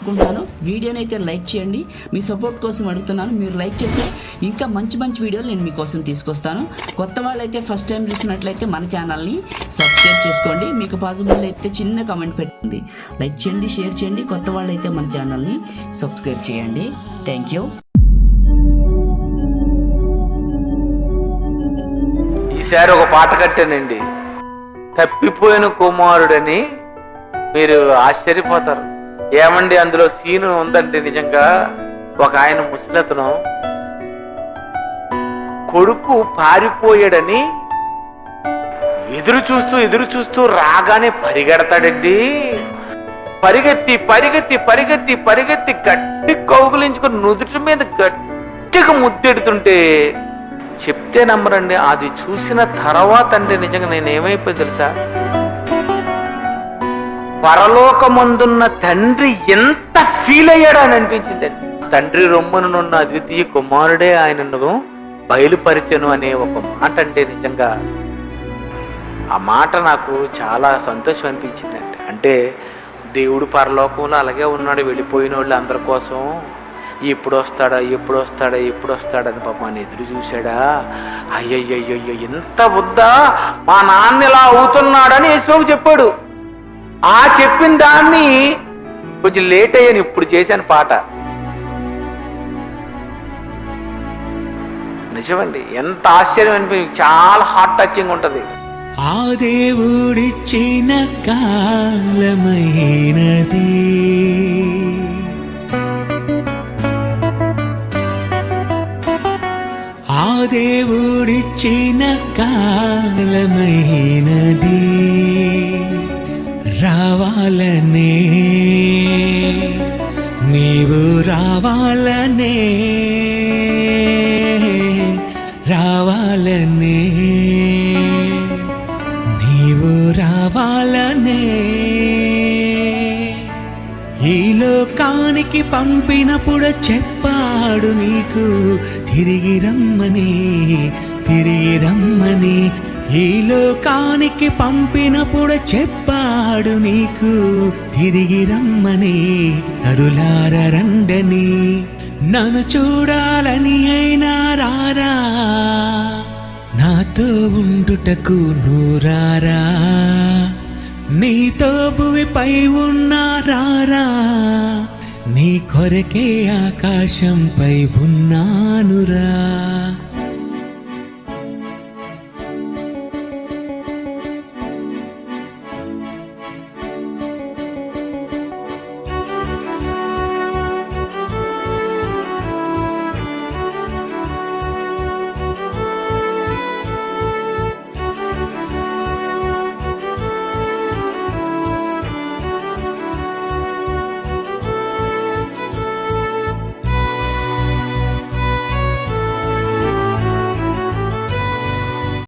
అనుకుంటున్నాను. వీడియోని అయితే లైక్ చేయండి, మీ సపోర్ట్ కోసం అడుగుతున్నాను. మీరు లైక్ చేస్తే ఇంకా మంచి మంచి వీడియోలు నేను మీకోసం తీసుకొస్తాను. కొత్త వాళ్ళైతే ఫస్ట్ టైం చూసినట్లయితే మన ఛానల్ని సబ్స్క్రైబ్ చేసుకోండి. మీకు పాసిబుల్ అయితే చిన్న కామెంట్ పెట్టండి. లైక్ చేయండి, షేర్ చేయండి. కొత్త వాళ్ళైతే మన ఛానల్ని సబ్స్క్రైబ్ చేయండి. Thank you. ఈసారి ఒక పాట కట్టానండి, తప్పిపోయిన కుమారుడని. మీరు ఆశ్చర్యపోతారు. ఏమండి అందులో సీను ఉందంటే, నిజంగా ఒక ఆయన ముసలతను కొడుకు పారిపోయాడని ఎదురు చూస్తూ రాగానే పరిగెడతాడండి. పరిగెత్తి పరిగెత్తి పరిగెత్తి పరిగెత్తి గట్టి కౌగులించుకుని నుదుటి మీద గట్టిగా ముద్దెడుతుంటే చెప్తే నమ్మరండి, అది చూసిన తర్వాత అంటే నిజంగా నేనేమైపోయి తెలుసా, పరలోకమందున్న తండ్రి ఎంత ఫీల్ అయ్యాడు అని అనిపించింది. తండ్రి రొమ్మునున్న అద్వితీయ కుమారుడే ఆయనను బయలుపరిచెను అనే ఒక మాట అంటే నిజంగా ఆ మాట నాకు చాలా సంతోషం అనిపించిందండి. అంటే దేవుడు పరలోకంలో అలాగే ఉన్నాడు, వెళ్ళిపోయిన వాళ్ళు అందరి కోసం ఎప్పుడు వస్తాడని పాపం అని ఎదురు చూశాడా. అయ్యయ్యో ఎంత వద్దా మా నాన్న ఇలా అవుతున్నాడని యేసుబాబు చెప్పాడు. ఆ చెప్పిన దాన్ని కొంచెం లేట్ అయ్యాను, ఇప్పుడు చేశాను పాట. నిజమండి, ఎంత ఆశ్చర్యం అనిపించింది, చాలా హార్ట్ టచింగ్ ఉంటది. ఆ దేవుడిచ్చిన కాలమైనది, ఆ దేవుడిచ్చిన కాలమైనది, రావాలనే నీవు రావాలనే, రావాలనే నీవు రావాలనే, ఈ లోకానికి పంపినప్పుడు చెప్పాడు నీకు తిరిగి రమ్మని, తిరిగి రమ్మని. ఈ లోకానికి పంపినప్పుడు చెప్పాడు నీకు తిరిగి రమ్మని, అరులార రండని, నన్ను చూడాలని అయినా రారా, నాతో ఉండుటకు నూరారా, నీతో భువిపై ఉన్నారారా, నీ కొరకే ఆకాశంపై ఉన్నానురా.